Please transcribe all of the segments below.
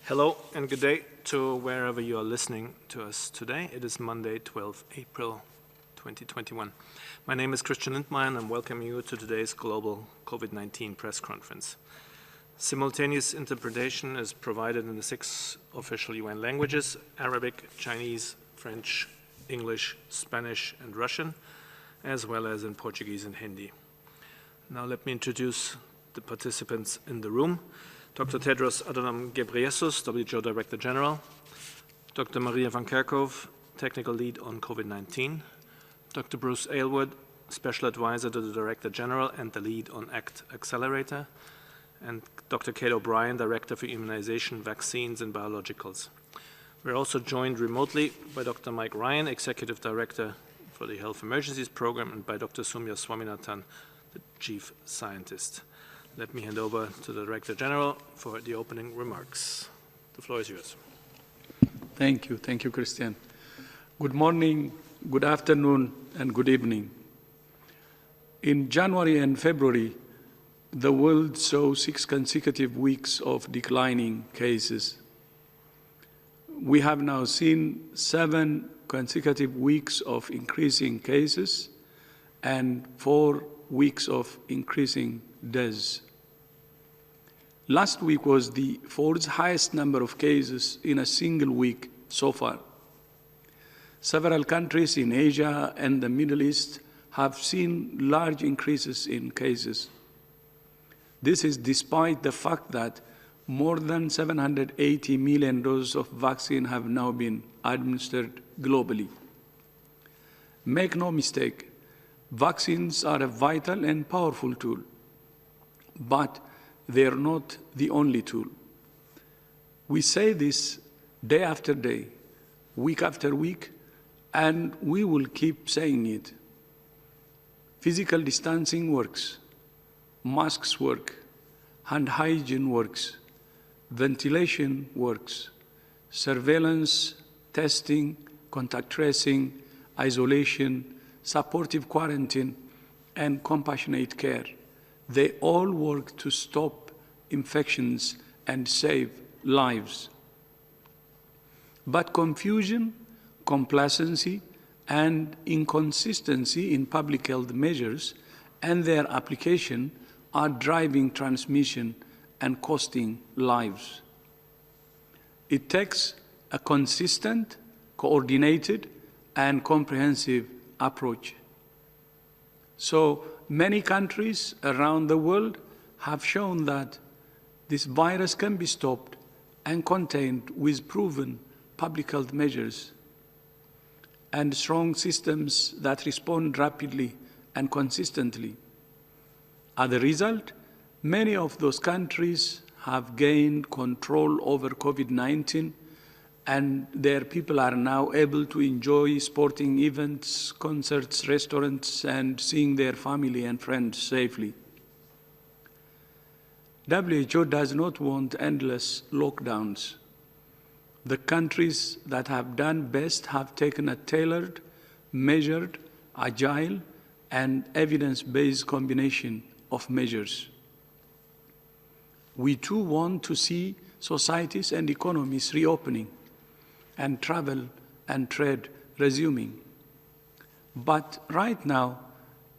Hello and good day to wherever you are listening to us today. It is Monday, 12 April 2021. My name is Christian Lindmeier and I'm welcoming you to today's global COVID-19 press conference. Simultaneous interpretation is provided in the 6 official UN languages: Arabic, Chinese, French, English, Spanish and Russian, as well as in Portuguese and Hindi. Now let me introduce the participants in the room. Dr. Tedros Adhanom Ghebreyesus, WHO Director General, Dr. Maria van Kerkhove, Technical Lead on COVID-19, Dr. Bruce Aylward, Special Advisor to the Director General and the Lead on ACT Accelerator, and Dr. Kate O'Brien, Director for Immunization, Vaccines and Biologicals. We're also joined remotely by Dr. Mike Ryan, Executive Director for the Health Emergencies Program, and by Dr. Soumya Swaminathan, the Chief Scientist. Let me hand over to the Director General for the opening remarks. The floor is yours. Thank you, Christian. Good morning, good afternoon, and good evening. In January and February, the world saw 6 consecutive weeks of declining cases. We have now seen 7 consecutive weeks of increasing cases and 4 weeks of increasing deaths. Last week was the 4th highest number of cases in a single week so far. Several countries in Asia and the Middle East have seen large increases in cases. This is despite the fact that more than 780 million doses of vaccine have now been administered globally. Make no mistake, vaccines are a vital and powerful tool, but they are not the only tool. We say this day after day, week after week, and we will keep saying it. Physical distancing works, masks work, hand hygiene works, ventilation works, surveillance, testing, contact tracing, isolation, supportive quarantine, and compassionate care. They all work to stop infections and save lives. But confusion, complacency, and inconsistency in public health measures and their application are driving transmission and costing lives. It takes a consistent, coordinated, and comprehensive approach. So many countries around the world have shown that this virus can be stopped and contained with proven public health measures and strong systems that respond rapidly and consistently. As a result, many of those countries have gained control over COVID-19, and their people are now able to enjoy sporting events, concerts, restaurants, and seeing their family and friends safely. WHO does not want endless lockdowns. The countries that have done best have taken a tailored, measured, agile, and evidence-based combination of measures. We too want to see societies and economies reopening and travel and trade resuming. But right now,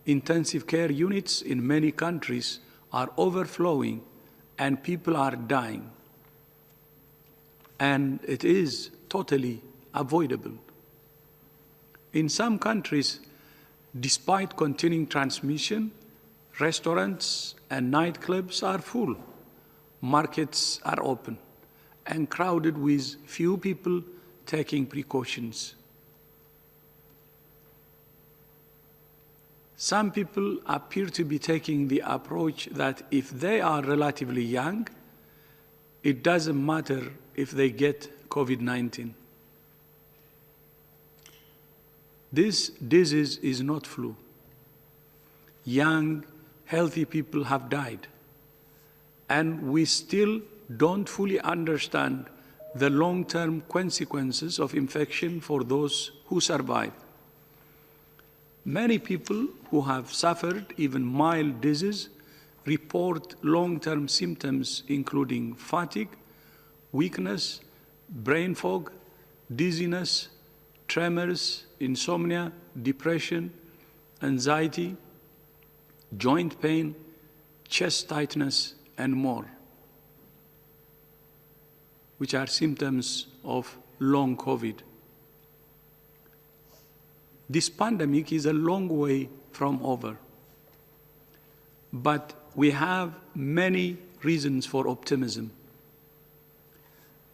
intensive care units in many countries are overflowing and people are dying. And it is totally avoidable. In some countries, despite continuing transmission, restaurants and nightclubs are full, markets are open, and crowded with few people taking precautions. Some people appear to be taking the approach that if they are relatively young, it doesn't matter if they get COVID-19. This disease is not flu. Young, healthy people have died, and we still don't fully understand the long-term consequences of infection for those who survive. Many people who have suffered even mild disease report long-term symptoms including fatigue, weakness, brain fog, dizziness, tremors, insomnia, depression, anxiety, joint pain, chest tightness, and more, which are symptoms of long COVID. This pandemic is a long way from over, but we have many reasons for optimism.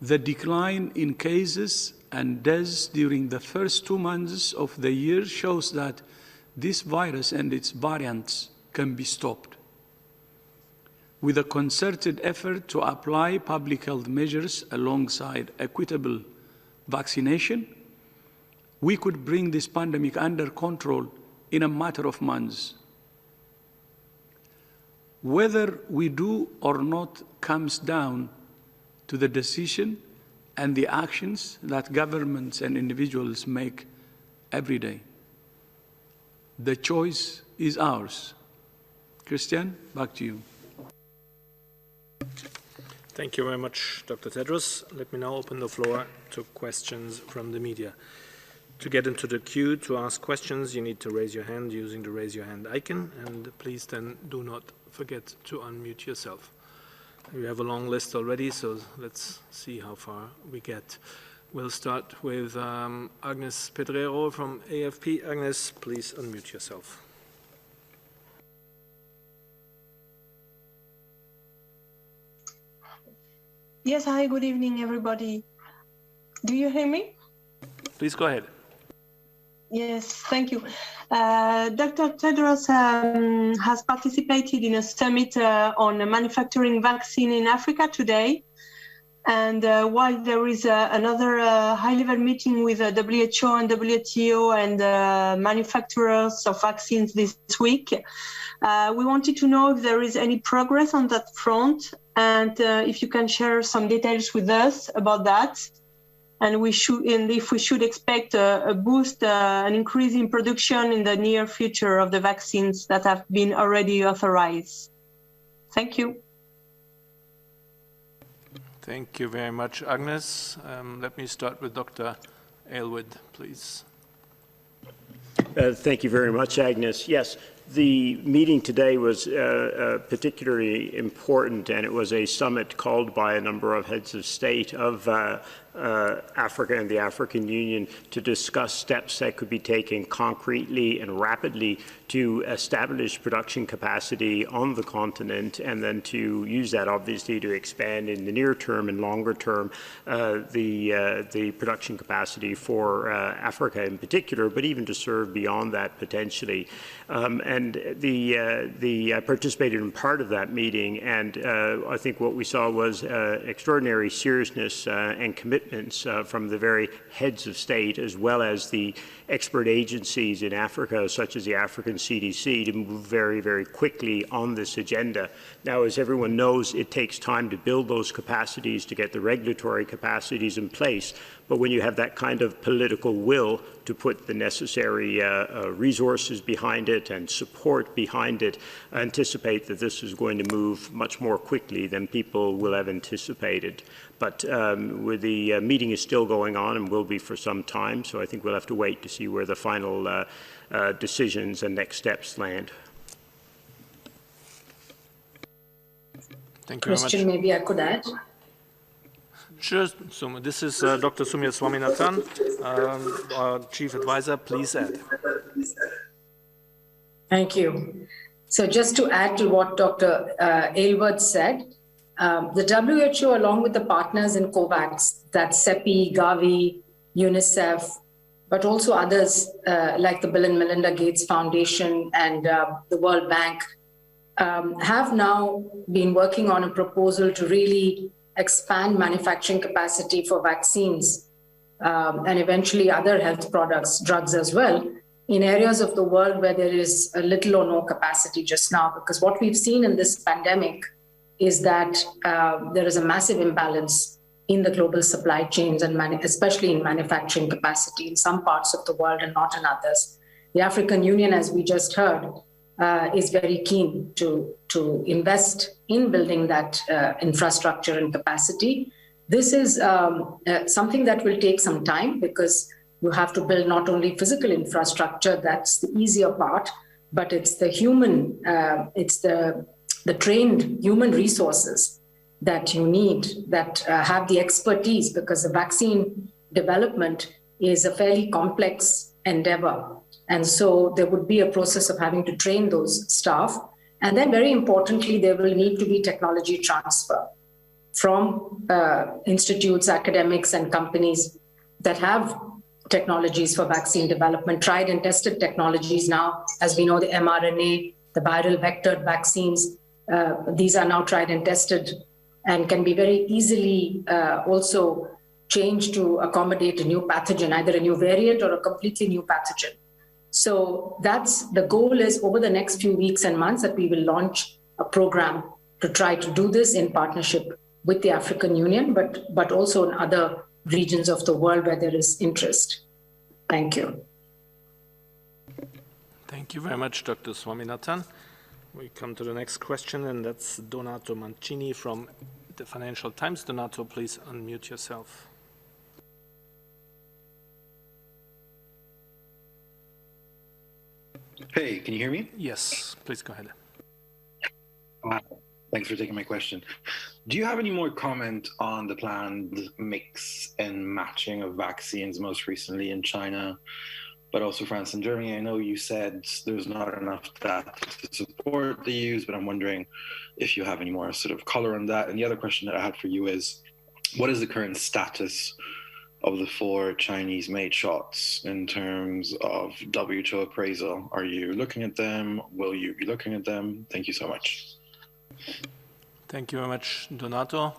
The decline in cases and deaths during the first 2 months of the year shows that this virus and its variants can be stopped. With a concerted effort to apply public health measures alongside equitable vaccination, we could bring this pandemic under control in a matter of months. Whether we do or not comes down to the decision and the actions that governments and individuals make every day. The choice is ours. Christian, back to you. Thank you very much, Dr. Tedros. Let me now open the floor to questions from the media. To get into the queue to ask questions, you need to raise your hand using the raise your hand icon, and please then do not forget to unmute yourself. We have a long list already, so let's see how far we get. We'll start with Agnes Pedrero from AFP. Agnes, please unmute yourself. Yes, hi, good evening, everybody. Do you hear me? Please go ahead. Yes, thank you. Dr. Tedros has participated in a summit on manufacturing vaccine in Africa today. And while there is another high-level meeting with WHO and WTO and manufacturers of vaccines this week, we wanted to know if there is any progress on that front, and if you can share some details with us about that. And if we should expect a boost, an increase in production in the near future of the vaccines that have been already authorized. Thank you. Thank you very much, Agnes. Let me start with Dr. Aylward, please. Thank you very much, Agnes. Yes, the meeting today was particularly important, and it was a summit called by a number of heads of state of Africa and the African Union to discuss steps that could be taken concretely and rapidly to establish production capacity on the continent, and then to use that obviously to expand in the near term and longer term the production capacity for Africa in particular, but even to serve beyond that potentially. And I participated in part of that meeting, and I think what we saw was extraordinary seriousness and commitments from the very heads of state, as well as the expert agencies in Africa, such as the African CDC, to move very, very quickly on this agenda. Now, as everyone knows, it takes time to build those capacities, to get the regulatory capacities in place. But when you have that kind of political will to put the necessary resources behind it and support behind it, I anticipate that this is going to move much more quickly than people will have anticipated. But the meeting is still going on and will be for some time, so I think we'll have to wait to see where the final decisions and next steps land. Thank you very much. Christian, maybe I could add. Sure. So this is Dr. Sumya Swaminathan, our Chief Advisor. Please add. Thank you. So just to add to what Dr. Aylward said, the WHO, along with the partners in COVAX, that's CEPI, Gavi, UNICEF, but also others like the Bill and Melinda Gates Foundation and the World Bank, have now been working on a proposal to really expand manufacturing capacity for vaccines and eventually other health products, drugs as well, in areas of the world where there is a little or no capacity just now. Because what we've seen in this pandemic is that there is a massive imbalance in the global supply chains, and especially in manufacturing capacity in some parts of the world and not in others. The African Union, as we just heard, is very keen to invest in building that infrastructure and capacity. This is something that will take some time because you have to build not only physical infrastructure, that's the easier part, but it's the human, it's the trained human resources that you need that have the expertise, because the vaccine development is a fairly complex endeavor. And so there would be a process of having to train those staff. And then very importantly, there will need to be technology transfer from institutes, academics, and companies that have technologies for vaccine development, tried and tested technologies now. As we know, the mRNA, the viral vectored vaccines, these are now tried and tested and can be very easily also changed to accommodate a new pathogen, either a new variant or a completely new pathogen. So that's the goal, is over the next few weeks and months that we will launch a program to try to do this in partnership with the African Union, but also in other regions of the world where there is interest. Thank you. Thank you very much, Dr. Swaminathan. We come to the next question, and that's Donato Mancini from the Financial Times. Donato, please unmute yourself. Hey, can you hear me? Yes, please go ahead. Thanks for taking my question. Do you have any more comment on the planned mix and matching of vaccines, most recently in China, but also France and Germany? I know you said there's not enough data to support the use, but I'm wondering if you have any more sort of color on that. And the other question that I had for you is, what is the current status of the 4 Chinese-made shots in terms of WHO appraisal? Are you looking at them? Will you be looking at them? Thank you so much. Thank you very much, Donato.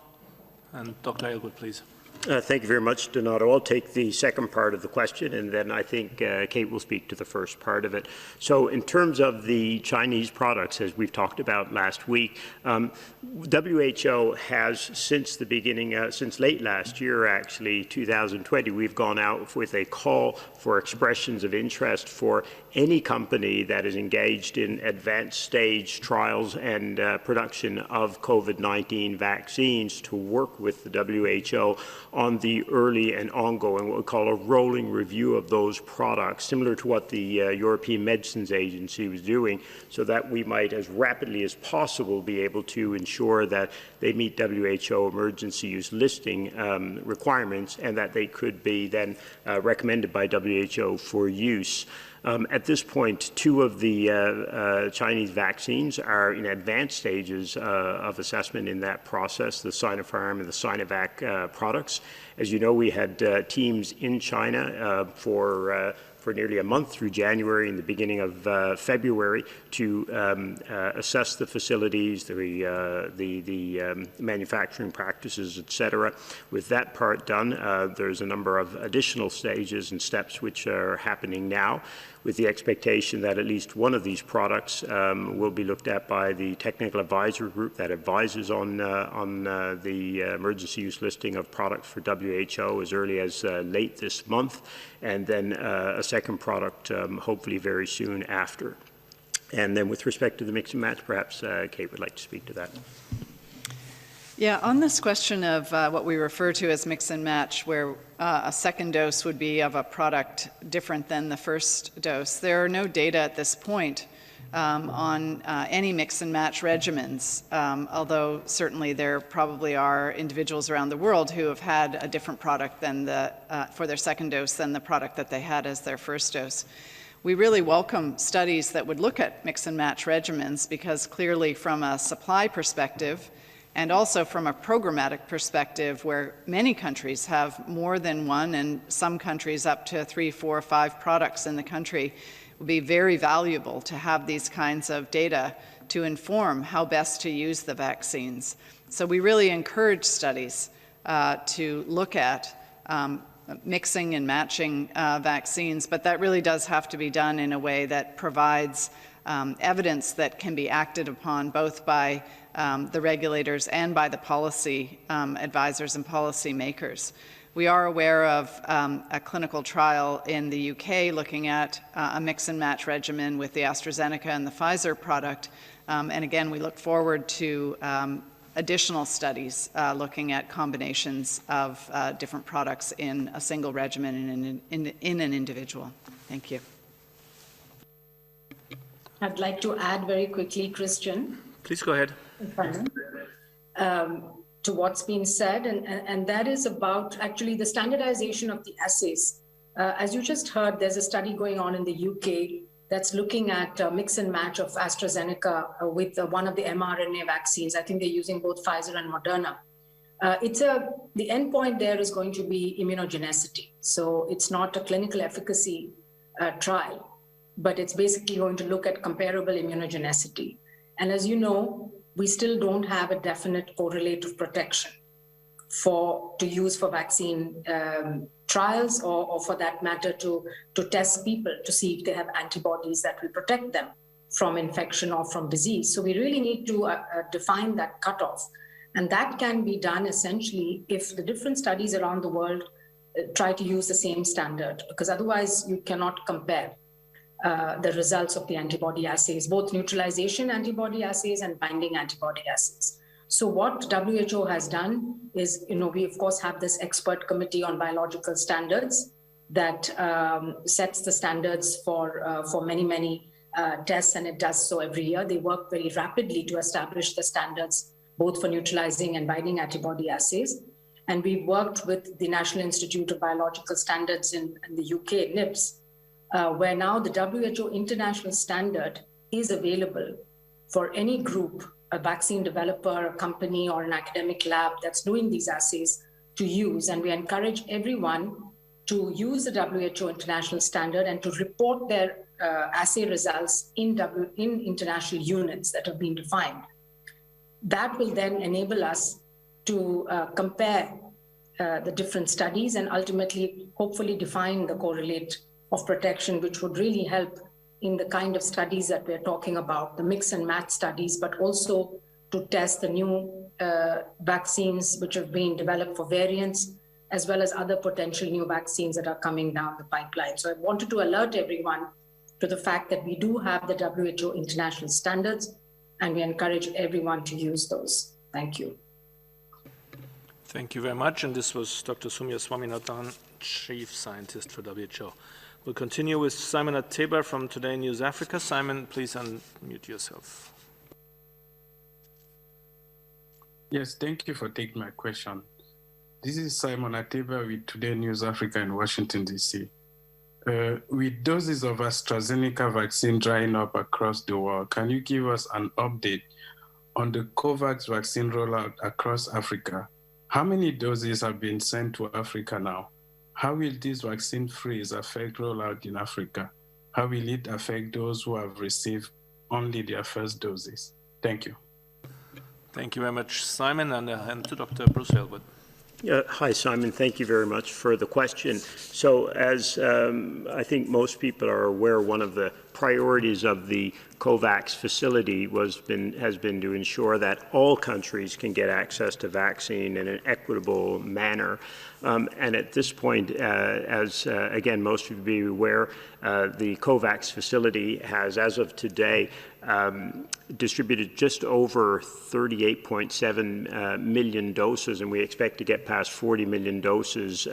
And Dr. Aylward, please. Thank you very much, Donato. I'll take the second part of the question, and then I think Kate will speak to the first part of it. So in terms of the Chinese products, as we've talked about last week, WHO has, since the beginning, since late last year, actually, 2020, we've gone out with a call for expressions of interest for any company that is engaged in advanced stage trials and production of COVID-19 vaccines to work with the WHO on the early and ongoing, what we call a rolling review of those products, similar to what the European Medicines Agency was doing, so that we might, as rapidly as possible, be able to ensure that they meet WHO emergency use listing requirements, and that they could be then recommended by WHO for use. At this point, 2 of the Chinese vaccines are in advanced stages of assessment in that process, the Sinopharm and the Sinovac products. As you know, we had teams in China for nearly a month through January and the beginning of February to assess the facilities, the manufacturing practices, etc. With that part done, there's a number of additional stages and steps which are happening now, with the expectation that at least one of these products will be looked at by the technical advisory group that advises on the emergency use listing of products for WHO as early as late this month, and then a second product hopefully very soon after. And then with respect to the mix and match, perhaps Kate would like to speak to that. Yeah, on this question of what we refer to as mix and match, where a second dose would be of a product different than the first dose, there are no data at this point on any mix and match regimens, although certainly there probably are individuals around the world who have had a different product than for their second dose than the product that they had as their first dose. We really welcome studies that would look at mix and match regimens, because clearly from a supply perspective, and also from a programmatic perspective, where many countries have more than one, and some countries up to 3, 4, 5 products in the country, it would be very valuable to have these kinds of data to inform how best to use the vaccines. So we really encourage studies to look at mixing and matching vaccines, but that really does have to be done in a way that provides evidence that can be acted upon both by the regulators and by the policy advisors and policy makers. We are aware of a clinical trial in the UK looking at a mix and match regimen with the AstraZeneca and the Pfizer product. And again, we look forward to additional studies looking at combinations of different products in a single regimen in an individual. Thank you. I'd like to add very quickly, Christian. Please go ahead. To what's been said, and that is about actually the standardization of the assays. As you just heard, there's a study going on in the UK that's looking at mix and match of AstraZeneca with one of the mRNA vaccines. I think they're using both Pfizer and Moderna. The endpoint there is going to be immunogenicity. So it's not a clinical efficacy trial, but it's basically going to look at comparable immunogenicity. And as you know, we still don't have a definite correlative protection to use for vaccine trials or for that matter to test people to see if they have antibodies that will protect them from infection or from disease. So we really need to define that cutoff. And that can be done essentially if the different studies around the world try to use the same standard, because otherwise you cannot compare the results of the antibody assays, both neutralization antibody assays and binding antibody assays. So what WHO has done is, we of course have this expert committee on biological standards that sets the standards for many tests, and it does so every year. They work very rapidly to establish the standards, both for neutralizing and binding antibody assays. And we worked with the National Institute of Biological Standards in the UK, NIBS, where now the WHO international standard is available for any group, a vaccine developer, a company, or an academic lab that's doing these assays to use. And we encourage everyone to use the WHO international standard and to report their assay results in international units that have been defined. That will then enable us to compare the different studies and ultimately, hopefully, define the correlate of protection, which would really help in the kind of studies that we're talking about, the mix and match studies, but also to test the new vaccines which have been developed for variants, as well as other potential new vaccines that are coming down the pipeline. So I wanted to alert everyone to the fact that we do have the WHO international standards, and we encourage everyone to use those. Thank you. Thank you very much. And this was Dr. Soumya Swaminathan, Chief Scientist for WHO. We'll continue with Simon Ateba from Today News Africa. Simon, please unmute yourself. Yes, thank you for taking my question. This is Simon Ateba with Today News Africa in Washington, D.C. With doses of AstraZeneca vaccine drying up across the world, can you give us an update on the COVAX vaccine rollout across Africa? How many doses have been sent to Africa now? How will this vaccine freeze affect rollout in Africa? How will it affect those who have received only their first doses? Thank you. Thank you very much, Simon, and to Dr. Bruce Aylward. Hi, Simon. Thank you very much for the question. So as I think most people are aware, one of the priorities of the COVAX facility has been to ensure that all countries can get access to vaccine in an equitable manner. And at this point, as again, most of you be aware, the COVAX facility has, as of today, distributed just over 38.7 million doses, and we expect to get past 40 million doses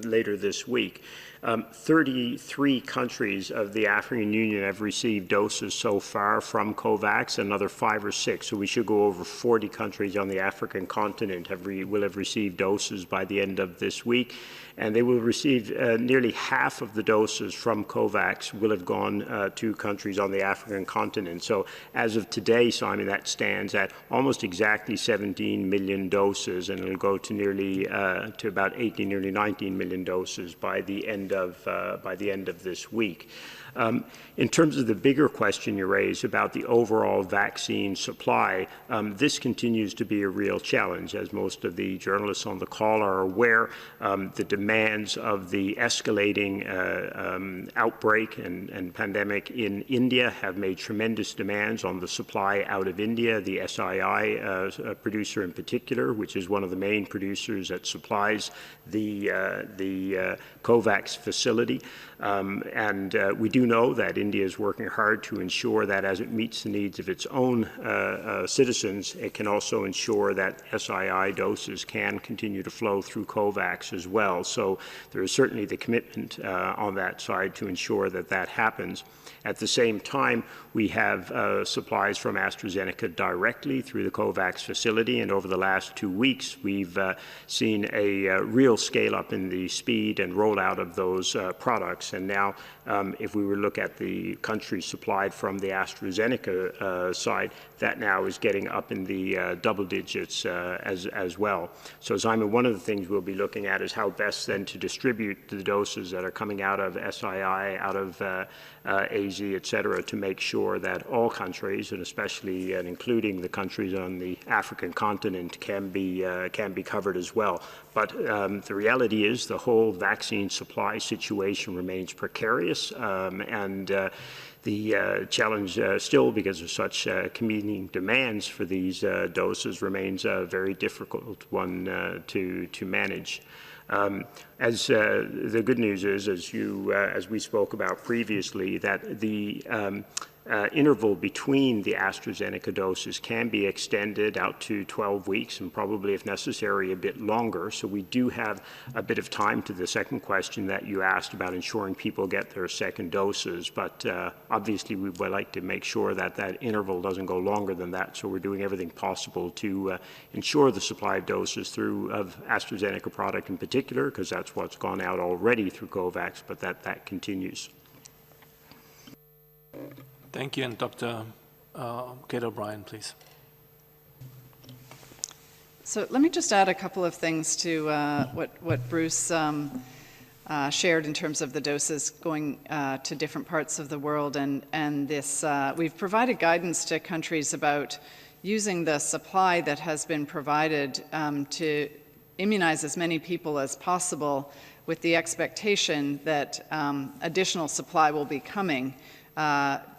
later this week. 33 countries of the African Union have received doses so far from COVAX, another 5 or 6. So we should go over 40 countries on the African continent will have received doses by the end of this week. And they will receive nearly half of the doses from COVAX will have gone to countries on the African continent. So as of today, Simon, that stands at almost exactly 17 million doses, and it'll go to nearly to about 18, nearly 19 million doses by the end of this week. In terms of the bigger question you raised about the overall vaccine supply, this continues to be a real challenge. As most of the journalists on the call are aware, the demands of the escalating outbreak and pandemic in India have made tremendous demands on the supply out of India, the SII producer in particular, which is one of the main producers that supplies the COVAX facility. facility. We do know that India is working hard to ensure that as it meets the needs of its own citizens, it can also ensure that SII doses can continue to flow through COVAX as well. So there is certainly the commitment on that side to ensure that that happens. At the same time, we have supplies from AstraZeneca directly through the COVAX facility, and over the last 2 weeks, we've seen a real scale-up in the speed and rollout of those products. And now, if we were to look at the countries supplied from the AstraZeneca side, that now is getting up in the double digits as well. So, Simon, one of the things we'll be looking at is how best then to distribute the doses that are coming out of SII, out of AZ, et cetera, to make sure that all countries, and especially and including the countries on the African continent, can be covered as well. But the reality is the whole vaccine supply situation remains precarious, the challenge still, because of such competing demands for these doses, remains a very difficult one to manage. The good news is, as we spoke about previously, that the interval between the AstraZeneca doses can be extended out to 12 weeks and probably, if necessary, a bit longer. So we do have a bit of time to the second question that you asked about ensuring people get their second doses. But obviously, we would like to make sure that that interval doesn't go longer than that. So we're doing everything possible to ensure the supply of doses of AstraZeneca product in particular, because that's what's gone out already through COVAX, but that continues. Thank you. And Dr. Kate O'Brien, please. So let me just add a couple of things to what Bruce shared in terms of the doses going to different parts of the world. And this, we've provided guidance to countries about using the supply that has been provided to immunize as many people as possible, with the expectation that additional supply will be coming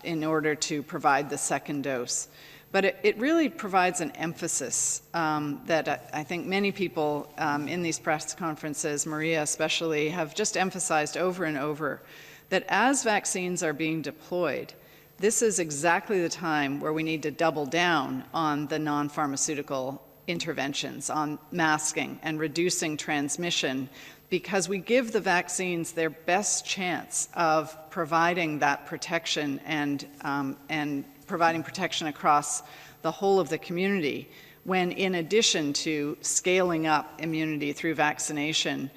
in order to provide the second dose. But it really provides an emphasis that I think many people in these press conferences, Maria especially, have just emphasized over and over, that as vaccines are being deployed, this is exactly the time where we need to double down on the non-pharmaceutical interventions, on masking and reducing transmission, because we give the vaccines their best chance of providing that protection and providing protection across the whole of the community, when in addition to scaling up immunity through vaccination,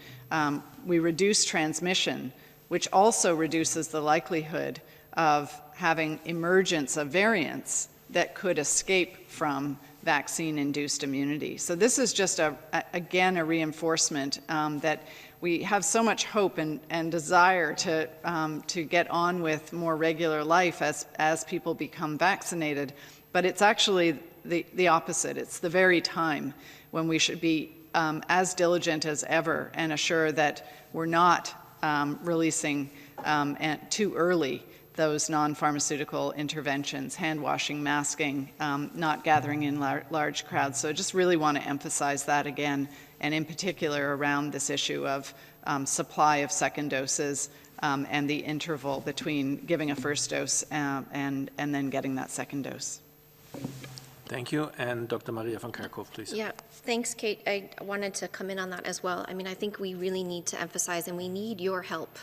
we reduce transmission, which also reduces the likelihood of having emergence of variants that could escape from vaccine-induced immunity. So this is just, again, a reinforcement that we have so much hope and desire to get on with more regular life as people become vaccinated. But it's actually the opposite. It's the very time when we should be as diligent as ever and assure that we're not releasing too early those non-pharmaceutical interventions, hand washing, masking, not gathering in large crowds. So I just really want to emphasize that again, and in particular around this issue of supply of second doses and the interval between giving a first dose and then getting that second dose. Thank you. And Dr. Maria van Kerkhove, please. Yeah, thanks, Kate. I wanted to come in on that as well. I mean, I think we really need to emphasize, and we need your help.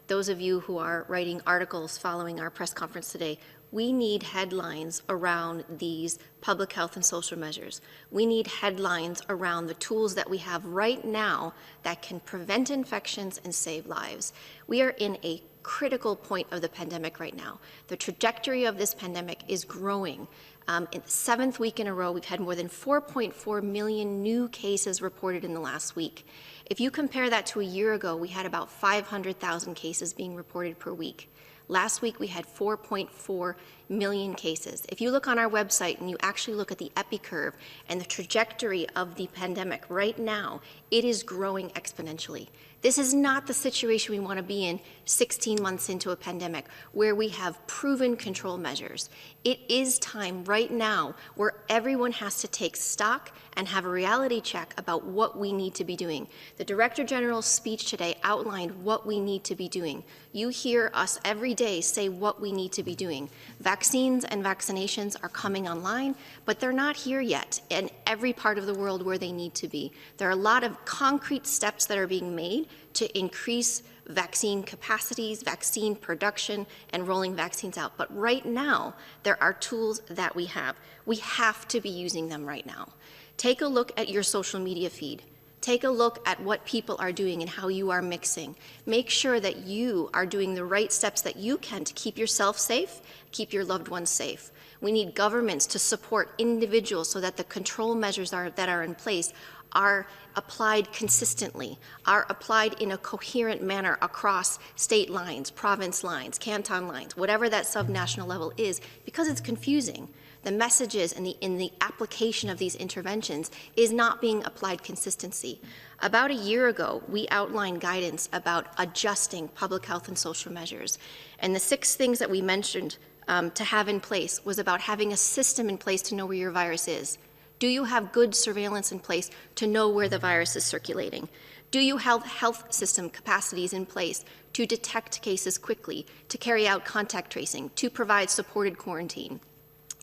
Those of you who are writing articles following our press conference today, we need headlines around these public health and social measures. We need headlines around the tools that we have right now that can prevent infections and save lives. We are in a critical point of the pandemic right now. The trajectory of this pandemic is growing. In the 7th week in a row, we've had more than 4.4 million new cases reported in the last week. If you compare that to a year ago, we had about 500,000 cases being reported per week. Last week, we had 4.4 million cases. If you look on our website and you actually look at the epi curve and the trajectory of the pandemic right now, it is growing exponentially. This is not the situation we want to be in 16 months into a pandemic where we have proven control measures. It is time right now where everyone has to take stock and have a reality check about what we need to be doing. The Director General's speech today outlined what we need to be doing. You hear us every day say what we need to be doing. Vaccines and vaccinations are coming online, but they're not here yet in every part of the world where they need to be. There are a lot of concrete steps that are being made to increase vaccine capacities, vaccine production, and rolling vaccines out. But right now, there are tools that we have. We have to be using them right now. Take a look at your social media feed. Take a look at what people are doing and how you are mixing. Make sure that you are doing the right steps that you can to keep yourself safe, keep your loved ones safe. We need governments to support individuals so that the control measures that are in place are applied consistently, are applied in a coherent manner across state lines, province lines, canton lines, whatever that subnational level is, because it's confusing. The messages in the application of these interventions is not being applied consistency. About a year ago, we outlined guidance about adjusting public health and social measures. And the 6 things that we mentioned to have in place was about having a system in place to know where your virus is. Do you have good surveillance in place to know where the virus is circulating? Do you have health system capacities in place to detect cases quickly, to carry out contact tracing, to provide supported quarantine,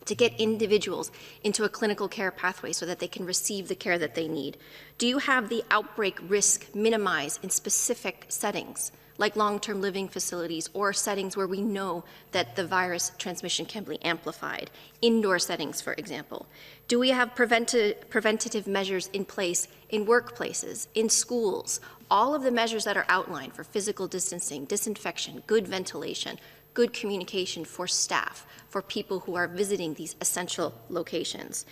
to get individuals into a clinical care pathway so that they can receive the care that they need? Do you have the outbreak risk minimized in specific settings, like long-term living facilities or settings where we know that the virus transmission can be amplified, indoor settings, for example? Do we have preventative measures in place in workplaces, in schools? All of the measures that are outlined for physical distancing, disinfection, good ventilation, good communication for staff, for people who are visiting these essential locations.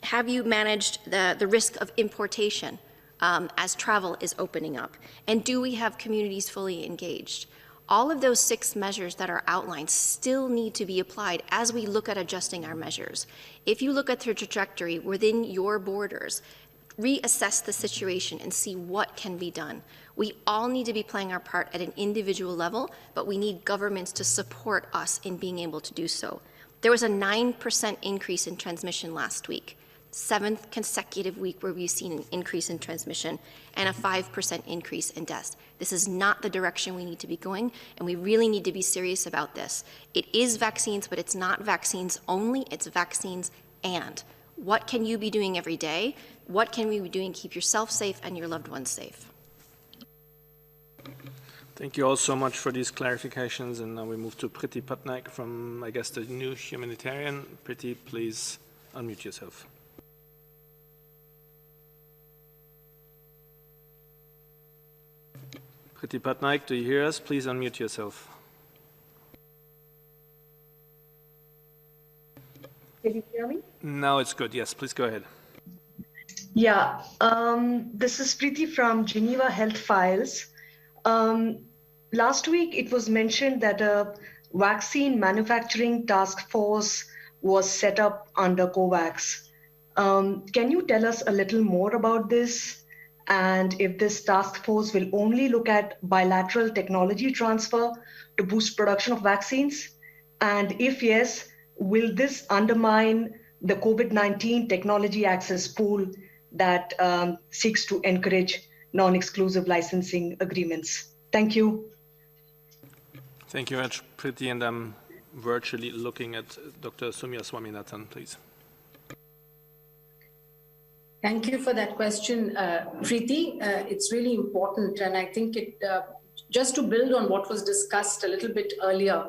Have you managed the risk of importation as travel is opening up? And do we have communities fully engaged? All of those 6 measures that are outlined still need to be applied as we look at adjusting our measures. If you look at the trajectory within your borders, reassess the situation and see what can be done. We all need to be playing our part at an individual level, but we need governments to support us in being able to do so. There was a 9% increase in transmission last week, 7th consecutive week where we've seen an increase in transmission, and a 5% increase in deaths. This is not the direction we need to be going, and we really need to be serious about this. It is vaccines, but it's not vaccines only, it's vaccines and. What can you be doing every day? What can we be doing to keep yourself safe and your loved ones safe? Thank you all so much for these clarifications, and now we move to Priti Patnaik from, I guess, the New Humanitarian. Priti, please unmute yourself. Priti Patnaik, do you hear us? Please unmute yourself. Can you hear me? Now it's good. Yes, please go ahead. Yeah, this is Preeti from Geneva Health Files. Last week, it was mentioned that a vaccine manufacturing task force was set up under COVAX. Can you tell us a little more about this? And if this task force will only look at bilateral technology transfer to boost production of vaccines? And if yes, will this undermine the COVID-19 technology access pool that seeks to encourage non-exclusive licensing agreements? Thank you. Thank you very much, Priti, and I'm virtually looking at Dr. Soumya Swaminathan, please. Thank you for that question, Preeti. It's really important, and I think it, just to build on what was discussed a little bit earlier,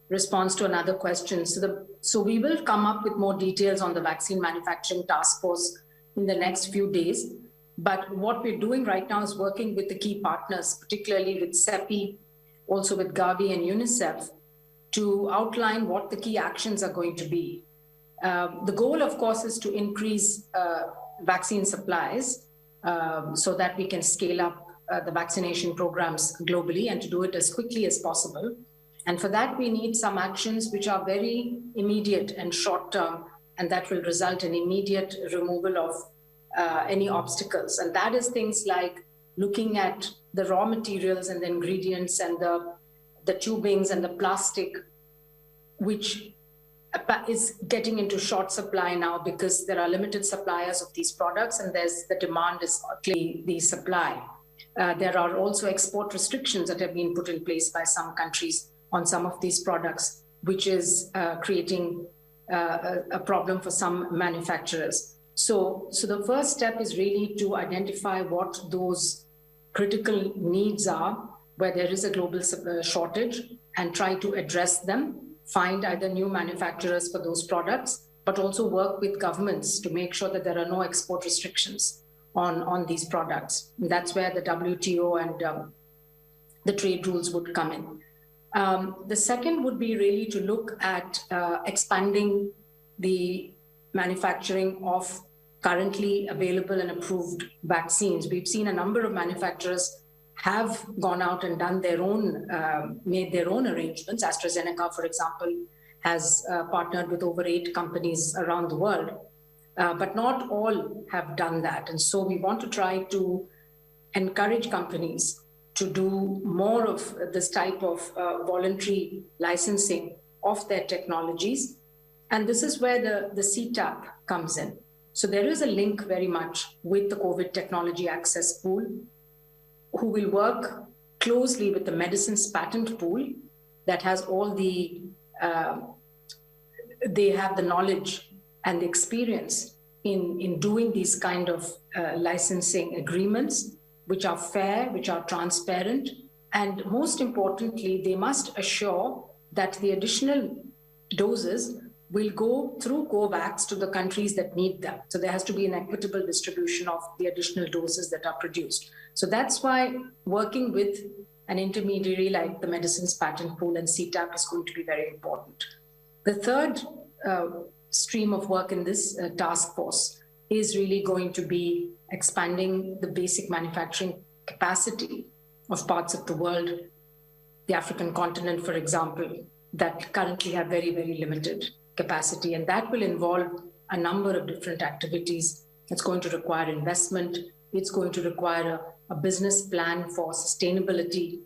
response to another question. So we will come up with more details on the vaccine manufacturing task force in the next few days. But what we're doing right now is working with the key partners, particularly with CEPI, also with Gavi and UNICEF, to outline what the key actions are going to be. The goal, of course, is to increase vaccine supplies so that we can scale up the vaccination programs globally and to do it as quickly as possible. And for that, we need some actions which are very immediate and short term, and that will result in immediate removal of any obstacles. And that is things like looking at the raw materials and the ingredients and the tubings and the plastic, which is getting into short supply now because there are limited suppliers of these products, and the demand is the supply. There are also export restrictions that have been put in place by some countries on some of these products, which is creating a problem for some manufacturers. So the first step is really to identify what those critical needs are, where there is a global shortage, and try to address them, find either new manufacturers for those products, but also work with governments to make sure that there are no export restrictions on these products. And that's where the WTO and the trade rules would come in. The second would be really to look at expanding the manufacturing of currently available and approved vaccines. We've seen a number of manufacturers have gone out and done their own, made their own arrangements. AstraZeneca, for example, has partnered with over 8 companies around the world, but not all have done that. And so we want to try to encourage companies to do more of this type of voluntary licensing of their technologies. And this is where the CTAP comes in. So there is a link very much with the COVID Technology Access Pool, who will work closely with the Medicines Patent Pool that has all the, they have the knowledge and the experience in doing these kind of licensing agreements, which are fair, which are transparent, and most importantly, they must assure that the additional doses will go through COVAX to the countries that need them. So there has to be an equitable distribution of the additional doses that are produced. So that's why working with an intermediary like the Medicines Patent Pool and CTAP is going to be very important. The third stream of work in this task force is really going to be expanding the basic manufacturing capacity of parts of the world, the African continent, for example, that currently have very, very limited capacity. And that will involve a number of different activities. It's going to require investment. It's going to require a business plan for sustainability.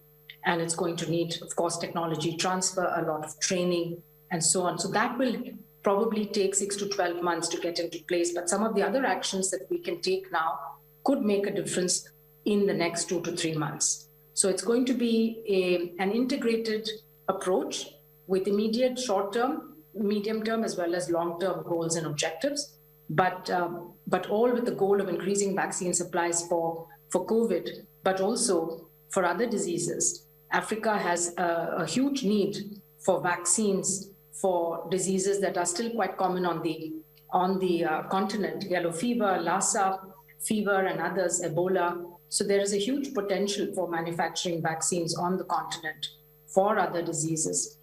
And it's going to need, of course, technology transfer, a lot of training, and so on. So that will probably take 6 to 12 months to get into place. But some of the other actions that we can take now could make a difference in the next 2 to 3 months. So it's going to be an integrated approach with immediate short-term, medium-term, as well as long-term goals and objectives, but all with the goal of increasing vaccine supplies for COVID, but also for other diseases. Africa has a huge need for vaccines for diseases that are still quite common on the continent: yellow fever, Lassa fever, and others, Ebola. So there is a huge potential for manufacturing vaccines on the continent for other diseases,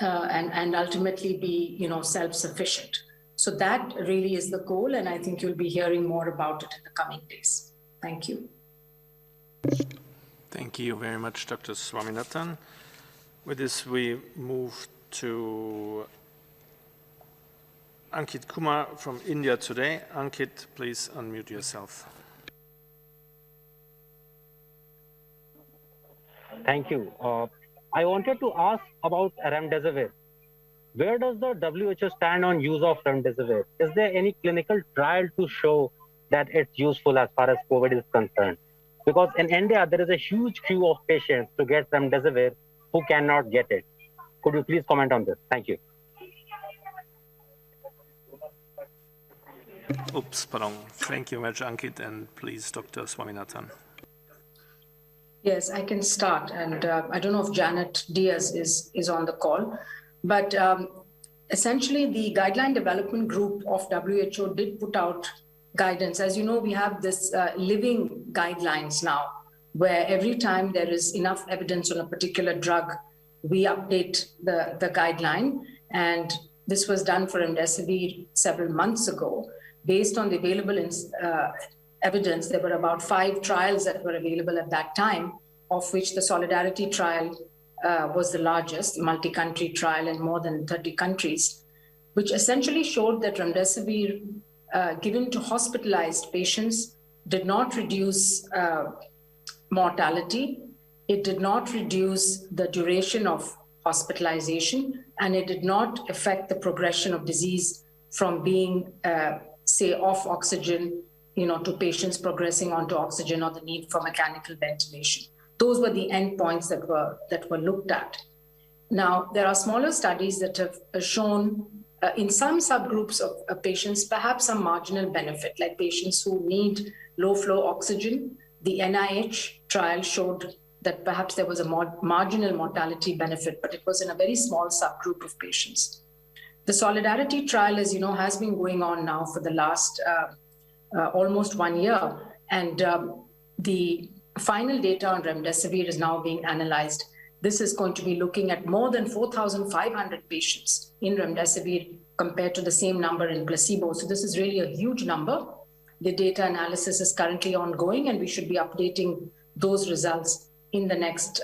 and ultimately be, self-sufficient. So that really is the goal, and I think you'll be hearing more about it in the coming days. Thank you. Thank you very much, Dr. Swaminathan. With this, we move to Ankit Kumar from India today. Ankit, please unmute yourself. Thank you. I wanted to ask about remdesivir. Where does the WHO stand on use of remdesivir? Is there any clinical trial to show that it's useful as far as COVID is concerned? Because in India, there is a huge queue of patients to get remdesivir who cannot get it. Could you please comment on this? Thank you. Oops, pardon. Thank you very much, Ankit, and please, Dr. Swaminathan. Yes, I can start. And I don't know if Janet Diaz is on the call, but essentially the guideline development group of WHO did put out guidance. As you know, we have this living guidelines now, where every time there is enough evidence on a particular drug, we update the guideline. And this was done for remdesivir several months ago. Based on the available evidence, there were about 5 trials that were available at that time, of which the Solidarity trial was the largest multi-country trial in more than 30 countries, which essentially showed that remdesivir given to hospitalized patients did not reduce mortality, it did not reduce the duration of hospitalization, and it did not affect the progression of disease from being, say, off oxygen, to patients progressing onto oxygen or the need for mechanical ventilation. Those were the endpoints that were looked at. Now, there are smaller studies that have shown in some subgroups of patients, perhaps some marginal benefit, like patients who need low-flow oxygen. The NIH trial showed that perhaps there was a marginal mortality benefit, but it was in a very small subgroup of patients. The Solidarity trial, as you know, has been going on now for the last almost 1 year, and the final data on remdesivir is now being analyzed. This is going to be looking at more than 4,500 patients in remdesivir compared to the same number in placebo. So this is really a huge number. The data analysis is currently ongoing, and we should be updating those results in the next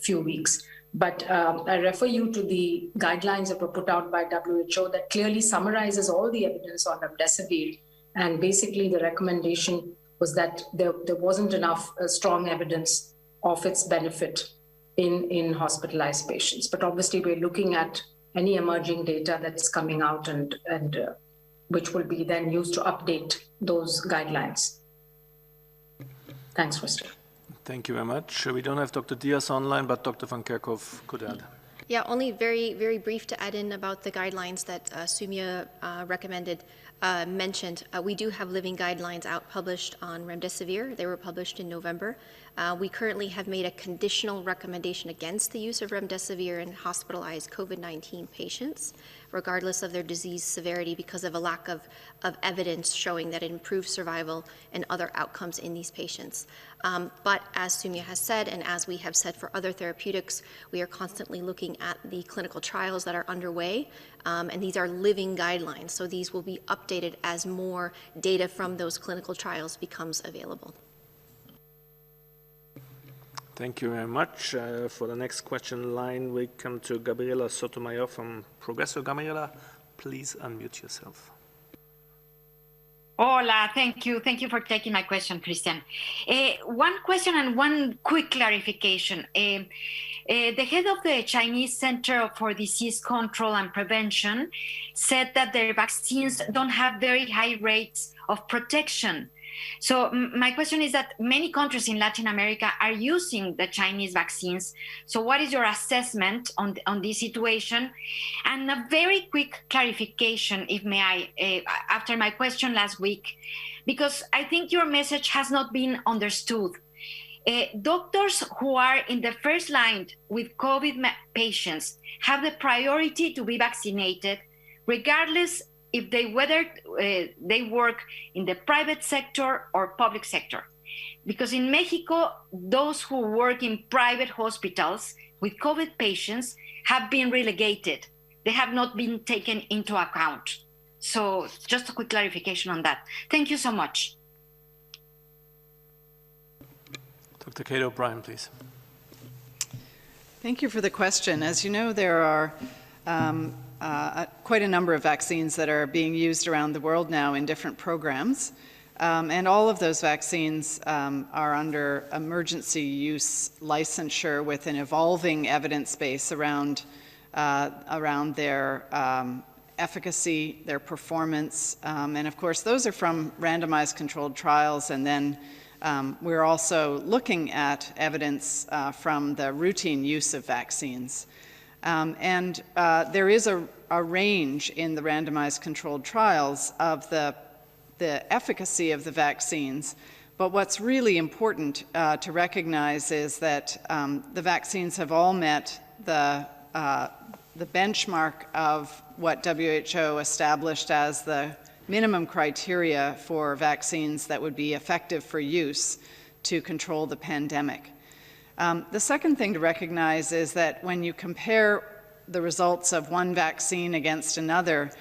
few weeks. But I refer you to the guidelines that were put out by WHO that clearly summarizes all the evidence on remdesivir. And basically the recommendation was that there wasn't enough strong evidence of its benefit in hospitalized patients. But obviously we're looking at any emerging data that's coming out and which will be then used to update those guidelines. Thanks, Christian. Thank you very much. We don't have Dr. Diaz online, but Dr. van Kerkhoff could add. Yeah, only very, very brief to add in about the guidelines that Soumya mentioned. We do have living guidelines out published on remdesivir. They were published in November. We currently have made a conditional recommendation against the use of remdesivir in hospitalized COVID-19 patients, regardless of their disease severity, because of a lack of evidence showing that it improves survival and other outcomes in these patients. But as Soumya has said, and as we have said for other therapeutics, we are constantly looking at the clinical trials that are underway, and these are living guidelines, so these will be updated as more data from those clinical trials becomes available. Thank you very much. For the next question in line, we come to Gabriela Sotomayor from Progreso. Gabriela, please unmute yourself. Hola, thank you. Thank you for taking my question, Christian. One question and one quick clarification. The head of the Chinese Center for Disease Control and Prevention said that their vaccines don't have very high rates of protection. So my question is that many countries in Latin America are using the Chinese vaccines. So what is your assessment on this situation? And a very quick clarification, if may I, after my question last week, because I think your message has not been understood. Doctors who are in the first line with COVID patients have the priority to be vaccinated, regardless if whether they work in the private sector or public sector. Because in Mexico, those who work in private hospitals with COVID patients have been relegated. They have not been taken into account. So just a quick clarification on that. Thank you so much. Dr. Kate O'Brien, please. Thank you for the question. As you know, there are quite a number of vaccines that are being used around the world now in different programs. And all of those vaccines are under emergency use licensure with an evolving evidence base around their efficacy, their performance. And of course, those are from randomized controlled trials. And then we're also looking at evidence from the routine use of vaccines. There is a range in the randomized controlled trials of the efficacy of the vaccines. But what's really important to recognize is that the vaccines have all met the benchmark of what WHO established as the minimum criteria for vaccines that would be effective for use to control the pandemic. The second thing to recognize is that when you compare the results of one vaccine against another,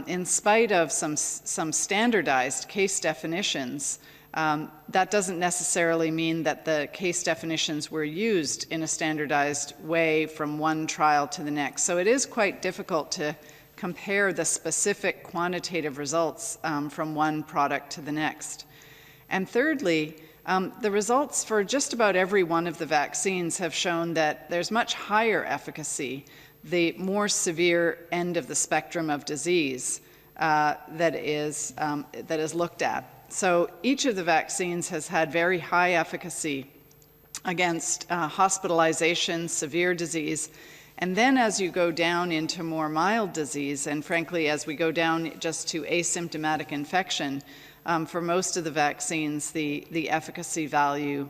in spite of some standardized case definitions, That doesn't necessarily mean that the case definitions were used in a standardized way from one trial to the next. So it is quite difficult to compare the specific quantitative results from one product to the next. And thirdly, the results for just about every one of the vaccines have shown that there's much higher efficacy, the more severe end of the spectrum of disease that is looked at. So each of the vaccines has had very high efficacy against hospitalization, severe disease, and then as you go down into more mild disease, and frankly, as we go down just to asymptomatic infection, for most of the vaccines, the efficacy value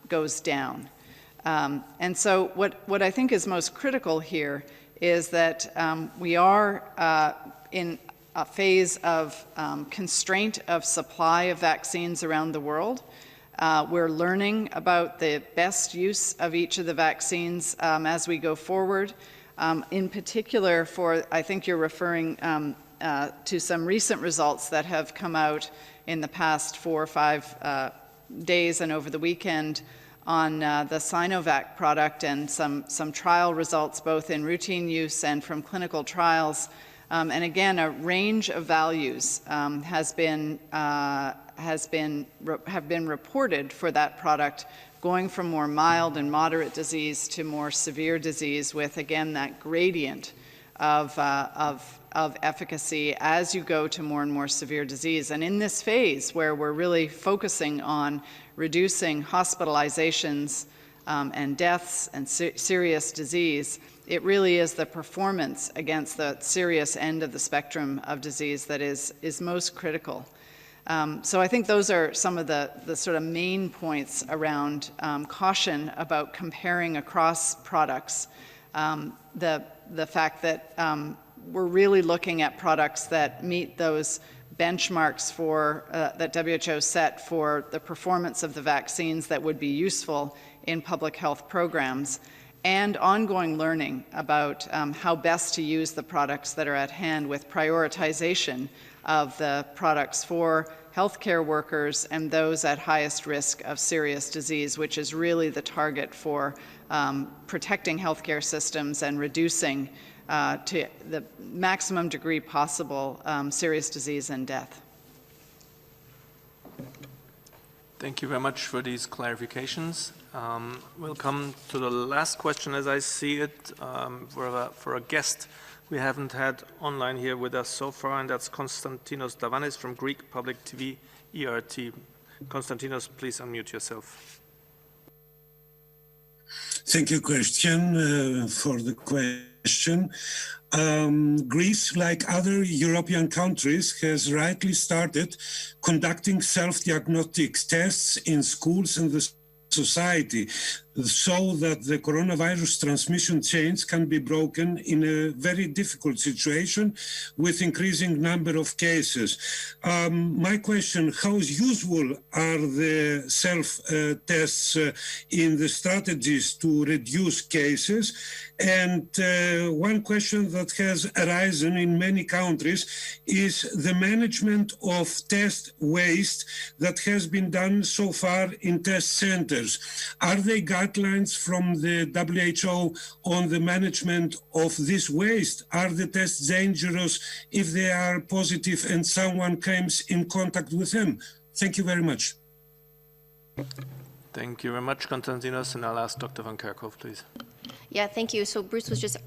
goes down. And so what I think is most critical here is that we are in a phase of constraint of supply of vaccines around the world. We're learning about the best use of each of the vaccines as we go forward. In particular, I think you're referring to some recent results that have come out in the past 4 or 5 days and over the weekend on the Sinovac product, and some trial results both in routine use and from clinical trials. And again, a range of values have been reported for that product, going from more mild and moderate disease to more severe disease, with again that gradient of efficacy as you go to more and more severe disease. And in this phase where we're really focusing on reducing hospitalizations and deaths and serious disease, it really is the performance against the serious end of the spectrum of disease that is most critical. So I think those are some of the sort of main points around caution about comparing across products. The fact that we're really looking at products that meet those benchmarks that WHO set for the performance of the vaccines that would be useful in public health programs, and ongoing learning about how best to use the products that are at hand, with prioritization of the products for healthcare workers and those at highest risk of serious disease, which is really the target for protecting healthcare systems and reducing to the maximum degree possible serious disease and death. Thank you very much for these clarifications. We'll come to the last question as I see it for a guest we haven't had online here with us so far, and that's Konstantinos Davanis from Greek Public TV ERT. Konstantinos, please unmute yourself. Thank you, Christian, for the question. Greece, like other European countries, has rightly started conducting self-diagnostic tests in schools and the society, so that the coronavirus transmission chains can be broken in a very difficult situation with increasing number of cases. My question, how useful are the self-tests in the strategies to reduce cases? And one question that has arisen in many countries is the management of test waste that has been done so far in test centers. Are they guidelines from the WHO on the management of this waste? Are the tests dangerous if they are positive and someone comes in contact with them? Thank you very much. Thank you very much, Konstantinos, and I'll ask Dr. Van Kerkhove, please. Yeah, thank you. So Bruce was just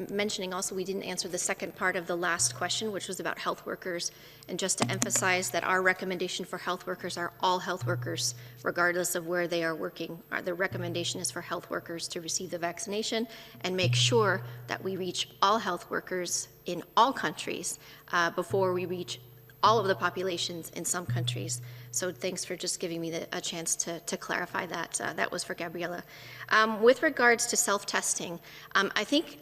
mentioning also we didn't answer the second part of the last question, which was about health workers. And just to emphasize that our recommendation for health workers are all health workers, regardless of where they are working. The recommendation is for health workers to receive the vaccination and make sure that we reach all health workers in all countries before we reach all of the populations in some countries. So thanks for just giving me a chance to clarify that. That was for Gabriela. With regards to self-testing, I think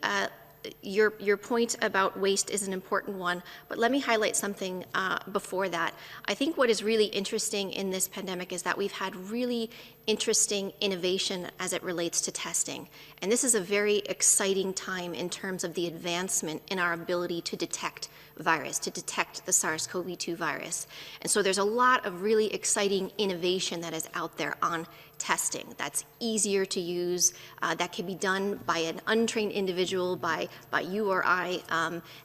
your point about waste is an important one, but let me highlight something before that. I think what is really interesting in this pandemic is that we've had really interesting innovation as it relates to testing. And this is a very exciting time in terms of the advancement in our ability to detect virus, to detect the SARS-CoV-2 virus. And so there's a lot of really exciting innovation that is out there on testing that's easier to use, that can be done by an untrained individual, by you or I,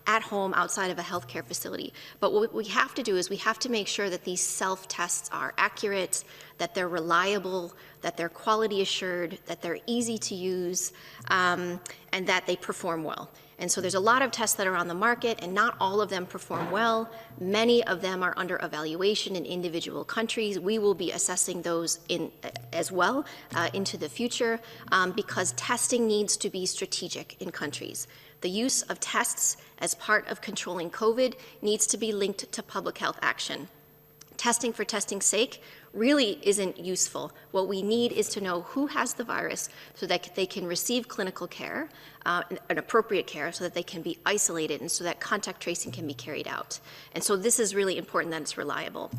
at home outside of a healthcare facility. But what we have to do is we have to make sure that these self-tests are accurate, that they're reliable, that they're quality assured, that they're easy to use, and that they perform well. And so there's a lot of tests that are on the market, and not all of them perform well. Many of them are under evaluation in individual countries. We will be assessing those as well into the future because testing needs to be strategic in countries. The use of tests as part of controlling COVID needs to be linked to public health action. Testing for testing's sake really isn't useful. What we need is to know who has the virus so that they can receive clinical care, an appropriate care, so that they can be isolated and so that contact tracing can be carried out. And so this is really important that it's reliable.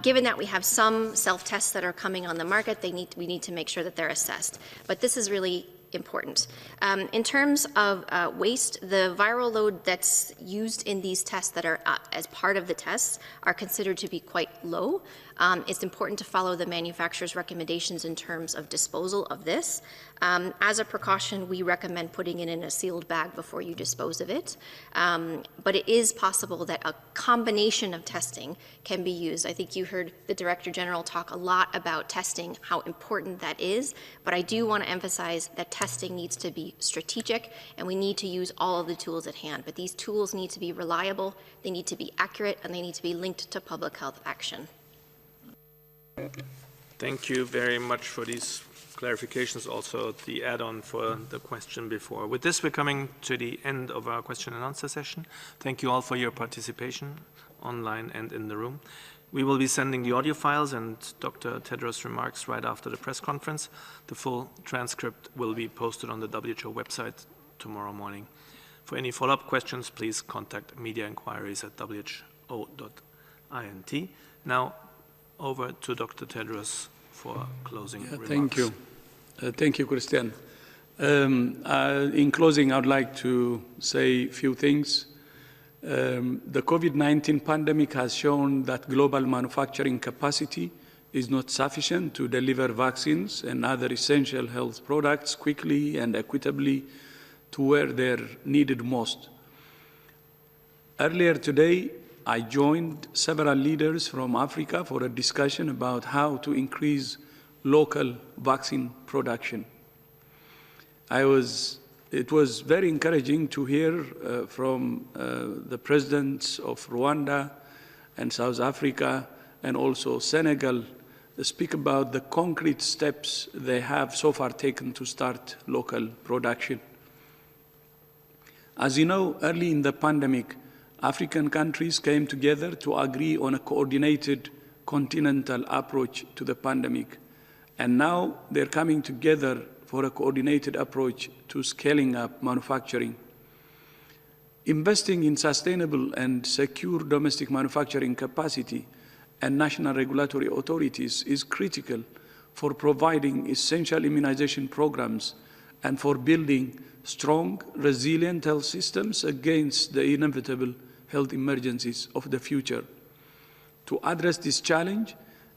Given that we have some self-tests that are coming on the market, we need to make sure that they're assessed. But this is really important. In terms of waste, the viral load that's used in these tests that are as part of the tests are considered to be quite low. It's important to follow the manufacturer's recommendations in terms of disposal of this. As a precaution, we recommend putting it in a sealed bag before you dispose of it. But it is possible that a combination of testing can be used. I think you heard the Director General talk a lot about testing, how important that is. But I do want to emphasize that testing needs to be strategic, and we need to use all of the tools at hand. But these tools need to be reliable, they need to be accurate, and they need to be linked to public health action. Thank you very much for these clarifications, also the add-on for the question before. With this, we're coming to the end of our question and answer session. Thank you all for your participation online and in the room. We will be sending the audio files and Dr. Tedros' remarks right after the press conference. The full transcript will be posted on the WHO website tomorrow morning. For any follow-up questions, please contact media inquiries at who.int. Now, over to Dr. Tedros for closing remarks. Thank you. Thank you, Christian. In closing, I would like to say a few things. The COVID-19 pandemic has shown that global manufacturing capacity is not sufficient to deliver vaccines and other essential health products quickly and equitably to where they're needed most. Earlier today, I joined several leaders from Africa for a discussion about how to increase local vaccine production. It was very encouraging to hear from the presidents of Rwanda and South Africa and also Senegal speak about the concrete steps they have so far taken to start local production. As you know, early in the pandemic, African countries came together to agree on a coordinated continental approach to the pandemic. And now they're coming together for a coordinated approach to scaling up manufacturing. Investing in sustainable and secure domestic manufacturing capacity and national regulatory authorities is critical for providing essential immunization programs and for building strong, resilient health systems against the inevitable health emergencies of the future. To address this challenge,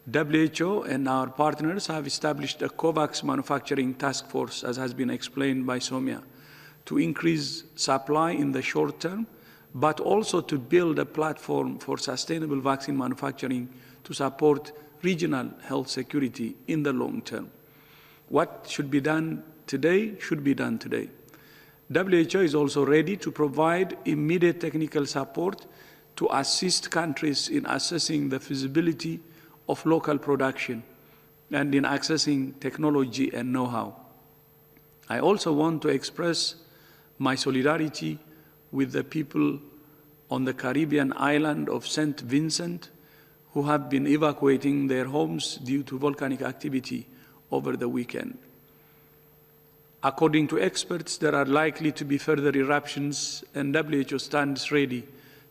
WHO and our partners have established a COVAX manufacturing task force, as has been explained by Soumya, to increase supply in the short term, but also to build a platform for sustainable vaccine manufacturing to support regional health security in the long term. What should be done today should be done today. WHO is also ready to provide immediate technical support to assist countries in assessing the feasibility of local production and in accessing technology and know-how. I also want to express my solidarity with the people on the Caribbean island of St. Vincent who have been evacuating their homes due to volcanic activity over the weekend. According to experts, there are likely to be further eruptions, and WHO stands ready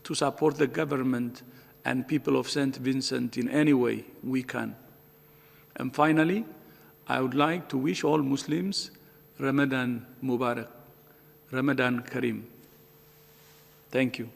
to support the government and people of St. Vincent in any way we can. And finally, I would like to wish all Muslims Ramadan Mubarak, Ramadan Kareem. Thank you.